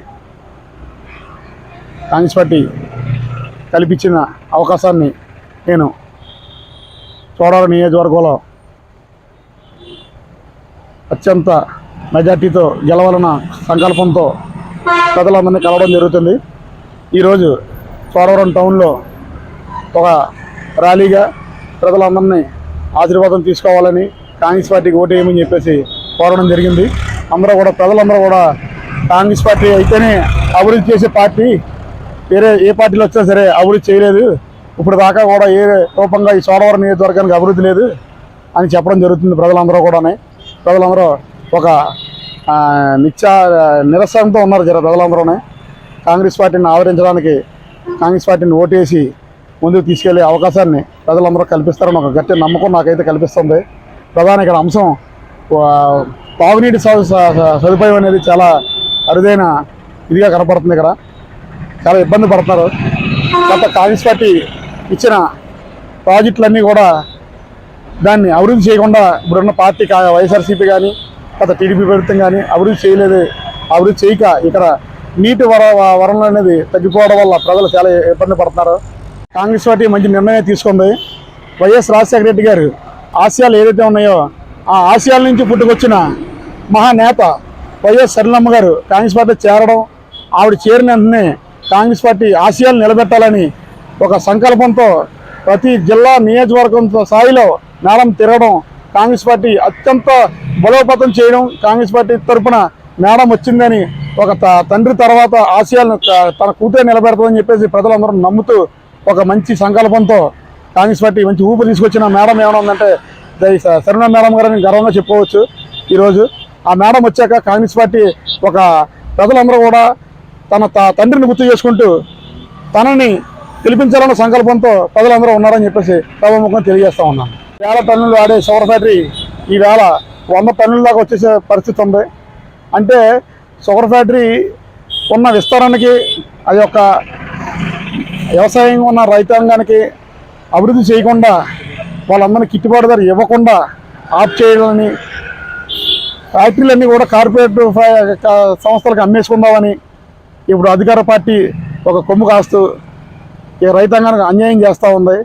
కాంగ్రెస్ పార్టీ కల్పించిన అవకాశాన్ని నేను చోడవరం నియోజకవర్గంలో అత్యంత మెజార్టీతో గెలవాలన్న సంకల్పంతో ప్రజలందరినీ కలవడం జరుగుతుంది. ఈరోజు చోడవరం టౌన్లో ఒక ర్యాలీగా ప్రజలందరినీ ఆశీర్వాదం తీసుకోవాలని, కాంగ్రెస్ పార్టీకి ఓటు వేయమని చెప్పేసి కోరడం జరిగింది. ప్రజలందరూ కూడా కాంగ్రెస్ పార్టీ అయితేనే అభివృద్ధి చేసే పార్టీ, వేరే ఏ పార్టీలో వచ్చినా సరే అభివృద్ధి చేయలేదు, ఇప్పుడు దాకా కూడా ఏ రూపంగా ఈ చోడవరం నియోజకవర్గానికి అభివృద్ధి లేదు అని చెప్పడం జరుగుతుంది. ప్రజలందరూ ఒక నిరసనతో ఉన్నారు. ప్రజలందరూనే కాంగ్రెస్ పార్టీని ఆదరించడానికి, కాంగ్రెస్ పార్టీని ఓటేసి ముందుకు తీసుకెళ్లే అవకాశాన్ని ప్రజలందరూ కల్పిస్తారని ఒక గట్టి నమ్మకం నాకైతే కల్పిస్తుంది. ప్రధాన ఇక్కడ అంశం తాగునీటి సదుపాయం అనేది చాలా అరుదైన ఇదిగా కనపడుతుంది. ఇక్కడ చాలా ఇబ్బంది పడుతున్నారు. గత కాంగ్రెస్ పార్టీ ఇచ్చిన ప్రాజెక్టులన్నీ కూడా దాన్ని అభివృద్ధి చేయకుండా ఇప్పుడున్న పార్టీ వైఎస్ఆర్సీపీ కానీ గత టీడీపీ ప్రభుత్వం కానీ అభివృద్ధి చేయక ఇక్కడ నీటి వనరులు అనేది తగ్గిపోవడం వల్ల ప్రజలు చాలా ఇబ్బంది పడుతున్నారు. కాంగ్రెస్ పార్టీ మంచి నిర్ణయం తీసుకుంది. వైఎస్ రాజశేఖర రెడ్డి గారు ఆశయాలు ఏదైతే ఉన్నాయో ఆ ఆశయాల నుంచి పుట్టుకొచ్చిన మహానేత వైఎస్ షర్మిలమ్మ గారు కాంగ్రెస్ పార్టీ చేరడం, ఆవిడ చేరిన వెంటనే కాంగ్రెస్ పార్టీ ఆశయాలు నిలబెట్టాలని ఒక సంకల్పంతో ప్రతి జిల్లా నియోజకవర్గం స్థాయిలో మేడం తిరగడం, కాంగ్రెస్ పార్టీ అత్యంత బలోపేతం చేయడం, కాంగ్రెస్ పార్టీ తరఫున మేడం వచ్చిందని ఒక తండ్రి తర్వాత ఆశయాలను తన కూతురే నిలబెడతామని చెప్పేసి ప్రజలందరూ నమ్ముతూ ఒక మంచి సంకల్పంతో కాంగ్రెస్ పార్టీ మంచి ఊపు తీసుకొచ్చిన మేడం ఏమైనా ఉందంటే షర్మిల మేడం గారని గర్వంగా చెప్పుకోవచ్చు. ఈరోజు ఆ మేడం వచ్చాక కాంగ్రెస్ పార్టీ ఒక ప్రజలందరూ కూడా తన తండ్రిని గుర్తు చేసుకుంటూ తనని గెలిపించాలన్న సంకల్పంతో ప్రజలందరూ ఉన్నారని చెప్పేసి సభాముఖంగా తెలియజేస్తా ఉన్నాను. 1000 టన్నులు ఆడే షుగర్ ఫ్యాక్టరీ ఈవేళ 100 టన్నుల దాకా వచ్చేసే పరిస్థితి ఉంది. అంటే షుగర్ ఫ్యాక్టరీ ఉన్న విస్తారానికి ఆ యొక్క వ్యవసాయం ఉన్న రైతాంగానికి అభివృద్ధి చేయకుండా వాళ్ళందరినీ గిట్టుబాటు ధర ఇవ్వకుండా ఆఫ్ చేయాలని, ఫ్యాక్టరీలన్నీ కూడా కార్పొరేట్ సంస్థలకు అమ్మేసుకుందామని ఇప్పుడు అధికార పార్టీ ఒక కొమ్ము కాస్తూ ఈ రైతాంగానికి అన్యాయం చేస్తూ ఉంది.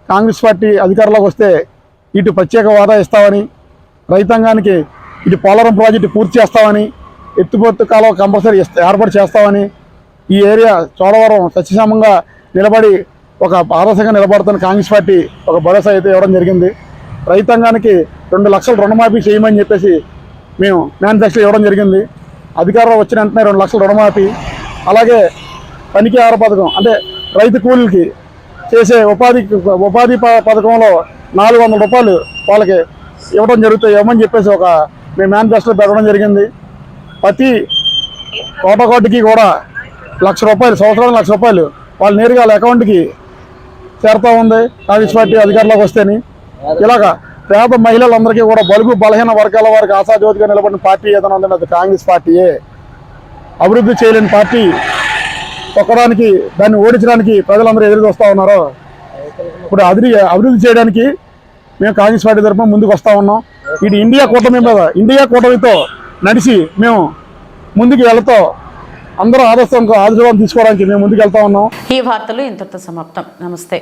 కాంగ్రెస్ పార్టీ అధికారంలోకి వస్తే ఇటు ప్రత్యేక హోదా ఇస్తామని, రైతాంగానికి ఇటు పోలవరం ప్రాజెక్టు పూర్తి చేస్తామని, ఎత్తిపోతు కాలువ కంపల్సరీ ఏర్పాటు చేస్తామని, ఈ ఏరియా చోడవరం సత్యశామంగా నిలబడి ఒక ఆదర్శంగా నిలబడుతున్న కాంగ్రెస్ పార్టీ ఒక భరోసా అయితే ఇవ్వడం జరిగింది. రైతాంగానికి 2 లక్షలు రుణమాఫీ చేయమని చెప్పేసి మేము మేనిఫెస్టో ఇవ్వడం జరిగింది. అధికారంలో వచ్చిన వెంటనే 2 లక్షలు రుణమాఫీ, అలాగే పనికి ఆహార పథకం అంటే రైతు కూలీలకి చేసే ఉపాధి పథకంలో 400 రూపాయలు వాళ్ళకి ఇవ్వమని చెప్పేసి మేము మేనిఫెస్టో పెట్టడం జరిగింది. ప్రతి కోటకోటికి కూడా ₹1,00,000 సంవత్సరానికి ₹1,00,000 వాళ్ళు నేరుగా వాళ్ళ అకౌంట్కి చేరుతూ ఉంది కాంగ్రెస్ పార్టీ అధికారంలోకి వస్తేని. ఇలాగా పేద మహిళలందరికీ కూడా బలుగు బలహీన వర్గాల వారికి ఆశాజ్యోతిగా నిలబడిన పార్టీ ఏదైనా ఉందంటే అది కాంగ్రెస్ పార్టీయే. అభివృద్ధి చేయలేని పార్టీ తొక్కడానికి, దాన్ని ఓడించడానికి ప్రజలందరూ ఎదురు చూస్తూ ఉన్నారు. ఇప్పుడు అభివృద్ధి చేయడానికి మేము కాంగ్రెస్ పార్టీ తరఫున ముందుకు వస్తూ ఉన్నాం. ఇది ఇండియా కూటమితో నడిచి మేము ముందుకు వెళ్తూ అందరూ ఆదర్శం తీసుకోవడానికి మేము ముందుకు వెళ్తా ఉన్నాం. ఈ వార్తలు ఇంతటితో సమాప్తం. నమస్తే.